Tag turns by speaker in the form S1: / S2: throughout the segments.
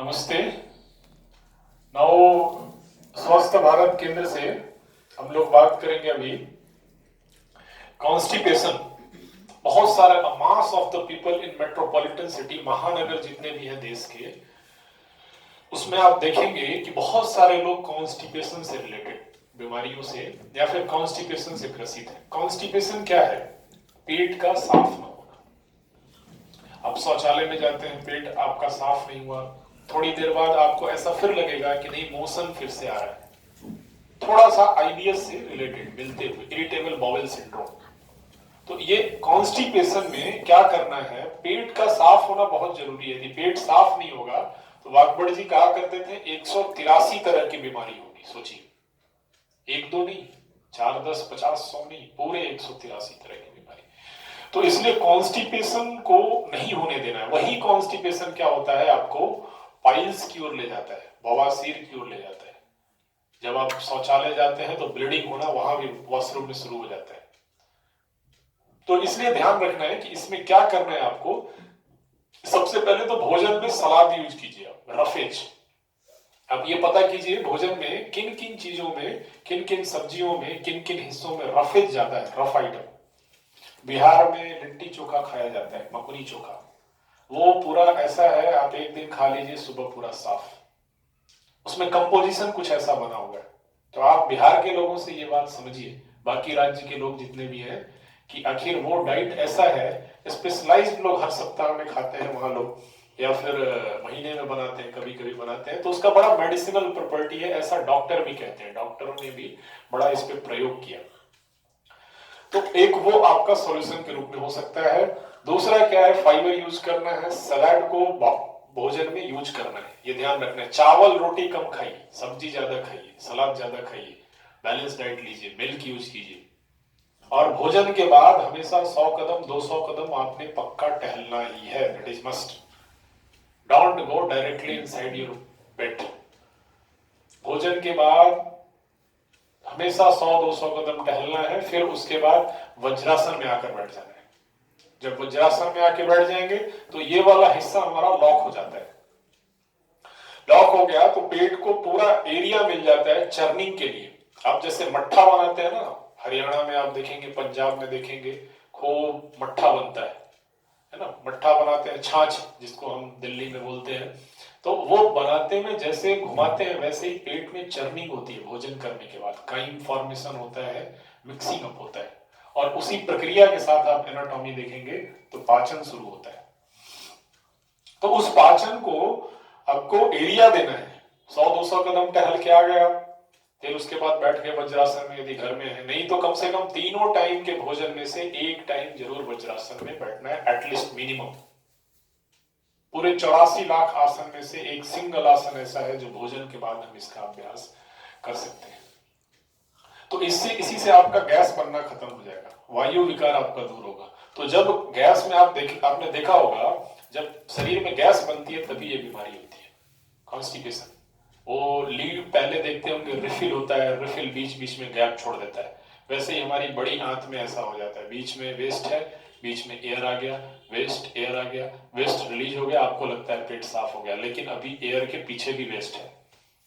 S1: नमस्ते। नाउ स्वस्थ भारत केंद्र से हम लोग बात करेंगे अभी कॉन्स्टिपेशन। बहुत सारे mass of the people in metropolitan city, महानगर जितने भी हैं देश के, उसमें आप देखेंगे कि बहुत सारे लोग कॉन्स्टिपेशन से रिलेटेड बीमारियों से या फिर कॉन्स्टिपेशन से ग्रसित है। कॉन्स्टिपेशन क्या है? पेट का साफ न होना। आप शौचालय में जाते हैं, पेट आपका साफ नहीं हुआ, थोड़ी देर बाद आपको ऐसा फिर लगेगा कि नहीं, मोशन फिर से आ रहा है। थोड़ा सा आईबीएस से रिलेटेड मिलते हुए इरिटेबल बाउल सिंड्रोम। तो ये कॉन्स्टिपेशन में क्या करना है, पेट का साफ होना बहुत जरूरी है। यदि पेट साफ नहीं होगा तो वाकबड़ जी कहा करते थे 183 तरह की बीमारी होगी। सोचिए, एक दो नहीं, 4 10 50 100 नहीं, पूरे 183 तरह की बीमारी। तो इसलिए कॉन्स्टिपेशन को नहीं होने देना है। वही कॉन्स्टिपेशन क्या होता है, आपको पाइल्स की ओर ले जाता है, बवासीर की ओर ले जाता है। जब आप शौचालय जाते हैं तो ब्लीडिंग होना वहां भी वॉशरूम में शुरू हो जाता है। तो इसलिए ध्यान रखना है कि इसमें क्या करना है आपको। सबसे पहले तो भोजन में सलाद यूज कीजिए, आप रफेज। अब ये पता कीजिए भोजन में किन किन चीजों में, किन किन सब्जियों में, किन किन हिस्सों में रफेज ज्यादा है, रफ आइटम। बिहार में लिट्टी चोखा खाया जाता है, मकुनी चोखा। वो पूरा ऐसा है, आप एक दिन खा लीजिए, सुबह पूरा साफ। उसमें कंपोजिशन कुछ ऐसा बना हुआ है। तो आप बिहार के लोगों से ये बात समझिए, बाकी राज्य के लोग जितने भी हैं, कि आखिर वो डाइट ऐसा है। स्पेशलाइज्ड लोग हर सप्ताह में खाते हैं वहां लोग, या फिर महीने में बनाते हैं, कभी कभी बनाते हैं। तो उसका बड़ा मेडिसिनल प्रॉपर्टी है, ऐसा डॉक्टर भी कहते हैं। डॉक्टरों ने भी बड़ा इस पे प्रयोग किया। तो एक वो आपका सॉल्यूशन के रूप में हो सकता है। दूसरा क्या है, फाइबर यूज करना है, सलाद को भोजन में यूज करना है। ये ध्यान रखना है, चावल रोटी कम खाइए, सब्जी ज्यादा खाइए, सलाद ज्यादा खाइए, बैलेंस डाइट लीजिए, मिल्क यूज कीजिए। और भोजन के बाद हमेशा 100 कदम 200 कदम आपने पक्का टहलना ही है, that is must. Don't go directly inside your bed. भोजन के बाद हमेशा 100-200 कदम टहलना है। फिर उसके बाद वज्रासन में आकर बैठ जाना है। जब वज्रासन में आके बैठ जाएंगे तो ये वाला हिस्सा हमारा लॉक हो जाता है। लॉक हो गया तो पेट को पूरा एरिया मिल जाता है चर्निंग के लिए। आप जैसे मट्ठा बनाते हैं ना, हरियाणा में आप देखेंगे, पंजाब में देखेंगे, खूब मट्ठा बनता है ना। मट्ठा बनाते हैं, छाछ जिसको हम दिल्ली में बोलते हैं। तो वो बनाते में जैसे घुमाते हैं वैसे ही पेट में चर्निंग होती है। भोजन करने के बाद काइम फॉर्मेशन होता है, मिक्सिंग अप होता है, और उसी प्रक्रिया के साथ आप एनाटॉमी देखेंगे तो पाचन शुरू होता है। तो उस पाचन को आपको एरिया देना है। 100-200 कदम टहल के आ गया, फिर उसके बाद बैठ के वज्रासन में, यदि घर में है। नहीं तो कम से कम तीनों टाइम के भोजन में से एक टाइम जरूर वज्रासन में बैठना है, एटलीस्ट मिनिमम। पूरे 84 लाख आसन में से एक सिंगल आसन ऐसा है जो भोजन के बाद हम इसका अभ्यास कर सकते हैं। तो इससे, इसी से आपका गैस बनना खत्म हो जाएगा, वायु विकार आपका दूर होगा। तो जब गैस में आपने देखा होगा, जब शरीर में गैस बनती है तभी ये बीमारी होती है, कॉन्स्टिपेशन। वो लीड पहले देखते होंगे, रिफिल होता है, रिफिल बीच बीच में गैप छोड़ देता है। वैसे ही हमारी बड़ी आंत में ऐसा हो जाता है, बीच में वेस्ट है, बीच में एयर आ गया, वेस्ट एयर आ गया, वेस्ट रिलीज हो गया, आपको लगता है पेट साफ हो गया, लेकिन अभी एयर के पीछे भी वेस्ट है।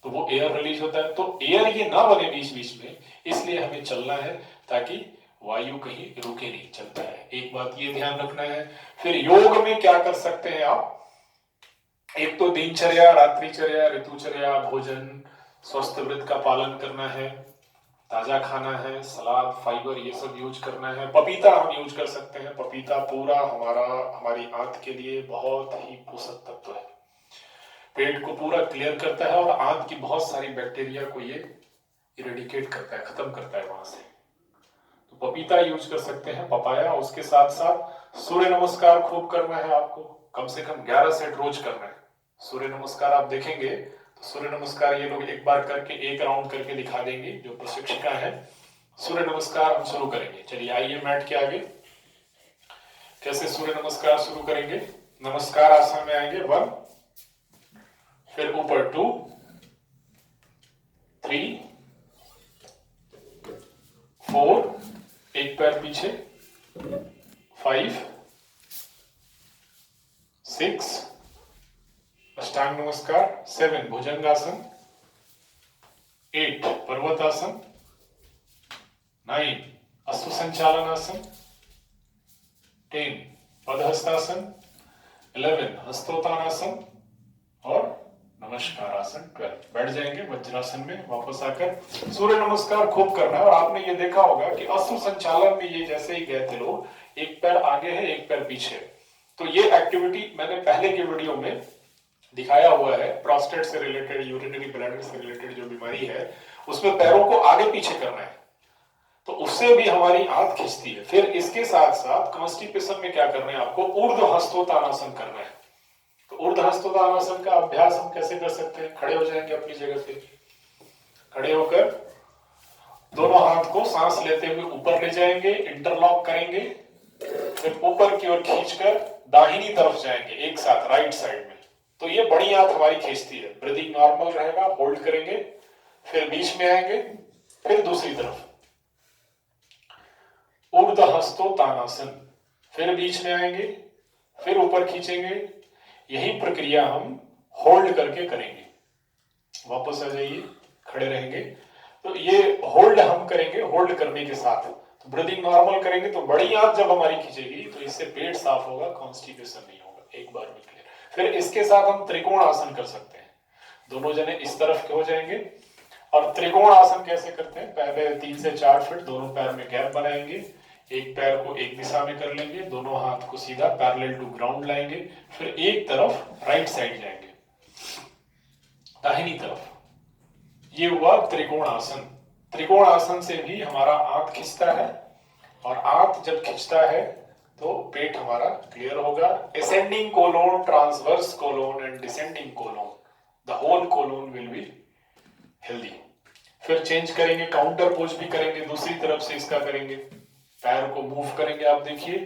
S1: तो वो एयर रिलीज होता है। तो एयर ये ना बने बीच बीच में, इसलिए हमें चलना है ताकि वायु कहीं रुके नहीं, चलता है। एक बात ये ध्यान रखना है। फिर योग में क्या कर सकते हैं आप, एक तो दिनचर्या, रात्रिचर्या, ऋतुचर्या, भोजन, स्वस्थ व्रत का पालन करना है, ताजा खाना है, सलाद, फाइबर, ये सब यूज करना है। पपीता हम यूज कर सकते हैं। पपीता पूरा हमारी आंत के लिए बहुत ही पोषक तत्व है, पेट को पूरा क्लियर करता है, और आंत की बहुत सारी बैक्टीरिया को ये इरेडिकेट करता है, खत्म करता है वहां से। तो पपीता यूज कर सकते हैं, पपाया। उसके साथ साथ सूर्य नमस्कार खूब करना है आपको, कम से कम 11 सेट रोज करना है। सूर्य नमस्कार आप देखेंगे तो सूर्य नमस्कार ये लोग एक बार करके, एक राउंड करके दिखा देंगे, जो प्रशिक्षिका है। सूर्य नमस्कार हम शुरू करेंगे। चलिए आइए मैट के आगे, कैसे सूर्य नमस्कार शुरू करेंगे। नमस्कार आसन में आएंगे, 1, फिर ऊपर 2, 3, 4, एक पैर पीछे, 5, 6, अष्टांग नमस्कार, 7 भुजंगासन, 8 पर्वतासन, 9 अश्व संचालनासन, 10 पदहस्तासन, 11 हस्तोत्तानासन और नमस्कार आसन 12। बैठ जाएंगे वज्रासन में। वापस आकर सूर्य नमस्कार खूब करना है। और आपने ये देखा होगा कि अश्व संचालन में ये जैसे ही गए थे लोग, एक पैर आगे है एक पैर पीछे, तो ये एक्टिविटी मैंने पहले के वीडियो में दिखाया हुआ है। प्रोस्टेट से रिलेटेड, यूरिनरी ब्लैडर से रिलेटेड जो बीमारी है उसमें पैरों को आगे पीछे करना है, तो उससे भी हमारी आंत खिंचती है। फिर इसके साथ साथ कॉन्स्टिपेशन में क्या करना है, आपको ऊर्ध्व हस्तोत्तानासन करना है। तो ऊर्ध्व हस्तोत्तानासन का अभ्यास हम कैसे कर सकते हैं? खड़े हो जाएंगे अपनी जगह पे, खड़े होकर दोनों हाथ को सांस लेते हुए ऊपर ले जाएंगे, इंटरलॉक करेंगे, फिर ऊपर की ओर खींचकर दाहिनी तरफ जाएंगे एक साथ राइट साइड में। तो ये बड़ी आंत हमारी खींचती है। ब्रीदिंग नॉर्मल रहेगा, होल्ड करेंगे, फिर बीच में आएंगे, फिर दूसरी तरफ ऊर्ध्व हस्तोत्तानासन, फिर बीच में आएंगे, फिर ऊपर खींचेंगे। यही प्रक्रिया हम होल्ड करके करेंगे। वापस आ जाइए, खड़े रहेंगे। तो ये होल्ड हम करेंगे, होल्ड करने के साथ तो ब्रीदिंग नॉर्मल करेंगे तो बड़ी आंत जब हमारी खींचेगी तो इससे पेट साफ होगा, कॉन्स्टिपेशन नहीं होगा। एक बार में क्लियर। फिर इसके साथ हम त्रिकोण आसन कर सकते हैं। दोनों जने इस तरफ के हो जाएंगे और त्रिकोण आसन कैसे करते हैं? पहले 3 से 4 फीट दोनों पैर में गैप बनाएंगे, एक पैर को एक दिशा में कर लेंगे, दोनों हाथ को सीधा पैरेलल टू ग्राउंड लाएंगे, फिर एक तरफ राइट साइड जाएंगे, दाहिनी तरफ। ये हुआ त्रिकोण आसन। त्रिकोण आसन से भी हमारा आंत खिंचता है और आंत जब खिंचता है तो पेट हमारा क्लियर होगा। Ascending colon, transverse colon and descending colon, the whole colon will be healthy. फिर चेंज करेंगे, काउंटर पोज भी करेंगे, दूसरी तरफ से इसका करेंगे, पैर को मूव करेंगे। आप देखिए,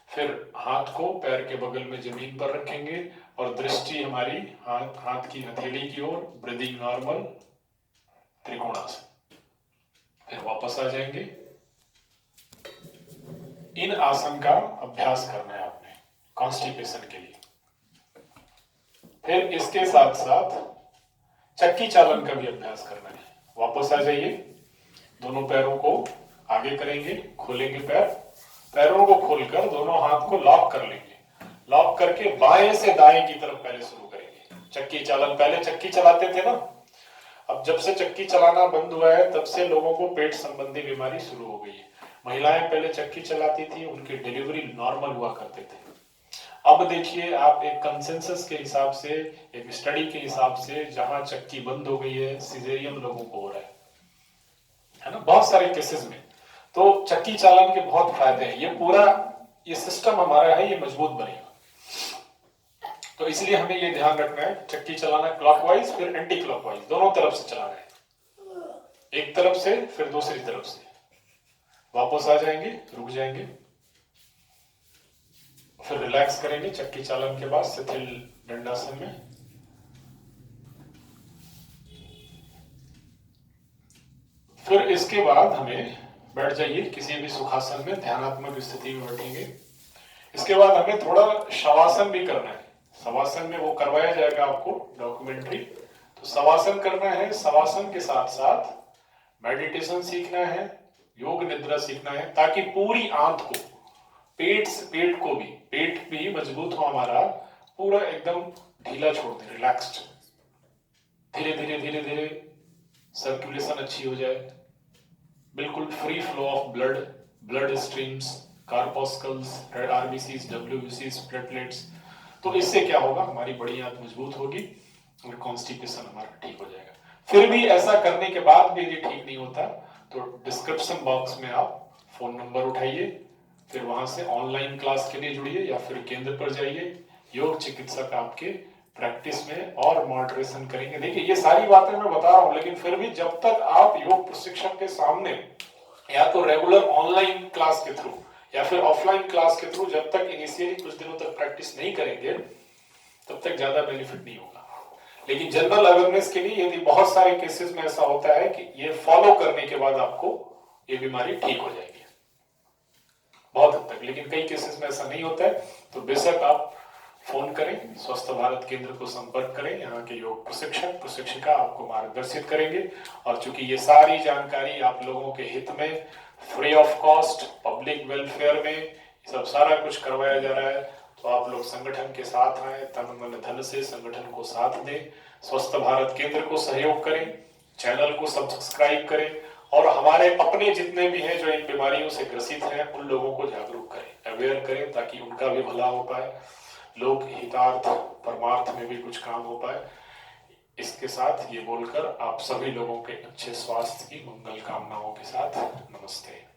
S1: फिर हाथ को पैर के बगल में जमीन पर रखेंगे और दृष्टि हमारी हाथ की हथेली की ओर, ब्रीदिंग नॉर्मल, त्रिकोणासन। फिर वापस आ जाएंगे। इन आसन का अभ्यास करना है आपने कॉन्स्टिपेशन के लिए। फिर इसके साथ साथ चक्की चालन का भी अभ्यास करना है। वापस आ जाइए, दोनों पैरों को आगे करेंगे, खोलेंगे पैर, पैरों को खोलकर दोनों हाथ को लॉक कर लेंगे। लॉक करके बाएं से दाएं की तरफ पहले शुरू करेंगे। चक्की चालन, पहले चक्की चलाते थे ना, अब जब से चक्की चलाना बंद हुआ है तब से लोगों को पेट संबंधी बीमारी शुरू हो गई है। महिलाएं पहले चक्की चलाती थी, उनकी डिलीवरी नॉर्मल हुआ करते थे। अब देखिए आप, एक कंसेंसस के हिसाब से, एक स्टडी के हिसाब से, जहां चक्की बंद हो गई है सिजेरियन लोगों को हो रहा है ना, बहुत सारे केसेस में। तो चक्की चालन के बहुत फायदे हैं। ये पूरा ये सिस्टम हमारा है, ये मजबूत बनेगा। तो इसलिए हमें ये ध्यान रखना है, चक्की चलाना क्लॉकवाइज फिर एंटी क्लॉकवाइज, दोनों तरफ से चलाना है। एक तरफ से फिर दूसरी तरफ से। वापस आ जाएंगे, रुक जाएंगे, फिर रिलैक्स करेंगे चक्की चालन के बाद शिथिल दंडासन में। फिर इसके बाद हमें बैठ जाइए किसी भी सुखासन में, ध्यानात्मक स्थिति में बैठेंगे। इसके बाद हमें थोड़ा शवासन भी करना है। शवासन में वो करवाया जाएगा आपको डॉक्यूमेंट्री। तो शवासन करना है, शवासन के साथ साथ मेडिटेशन सीखना है, योग निद्रा सीखना है, ताकि पूरी आंत को, पेट को भी, पेट भी मजबूत हो हमारा, पूरा एकदम ढीला छोड़ दे, रिलैक्स्ड। धीरे धीरे धीरे धीरे सर्कुलेशन अच्छी हो जाए, बिल्कुल free flow of blood streams, corpuscles, red RBCs, डब्ल्यूबीसीज, प्लेटलेट्स। तो इससे क्या होगा, हमारी बड़ी आंत मजबूत होगी और कॉन्स्टिपेशन हमारा ठीक हो जाएगा। फिर भी ऐसा करने के बाद भी यदि ठीक नहीं होता तो डिस्क्रिप्शन बॉक्स में आप फोन नंबर उठाइए, फिर वहां से ऑनलाइन क्लास के लिए जुड़िए या फिर केंद्र पर जाइए। योग चिकित्सक आपके प्रैक्टिस में और मॉडरेशन करेंगे। देखिए ये सारी बातें मैं बता रहा हूं, लेकिन फिर भी जब तक आप योग प्रशिक्षक के सामने या तो रेगुलर ऑनलाइन क्लास के थ्रू या फिर ऑफलाइन क्लास के थ्रू जब तक इनिशियली कुछ दिनों तक प्रैक्टिस नहीं करेंगे तब तक ज्यादा बेनिफिट नहीं होगा। लेकिन जनरल अवेयरनेस के लिए यदि बहुत सारे केसेस में ऐसा होता है कि ये फॉलो करने के बाद आपको ये बीमारी ठीक हो जाएगी बहुत हद तक, लेकिन कई केसेस में ऐसा नहीं होता है। तो बेशक आप फोन करें, स्वस्थ भारत केंद्र को संपर्क करें। यहाँ के योग प्रशिक्षक प्रशिक्षिका आपको मार्गदर्शित करेंगे। और चूंकि ये सारी जानकारी आप लोगों के हित में, free of cost, public welfare में ये सब सारा कुछ करवाया जा रहा है, तो आप लोग संगठन के साथ आए, तन मन धन से संगठन को साथ दें, स्वस्थ भारत केंद्र को सहयोग करें, चैनल को सब्सक्राइब करें और हमारे अपने जितने भी हैं जो इन बीमारियों से ग्रसित हैं उन लोगों को जागरूक करें, अवेयर करें, ताकि उनका भी भला हो पाए, लोक हितार्थ परमार्थ में भी कुछ काम हो पाए। इसके साथ ये बोलकर आप सभी लोगों के अच्छे स्वास्थ्य की मंगल कामनाओं के साथ नमस्ते।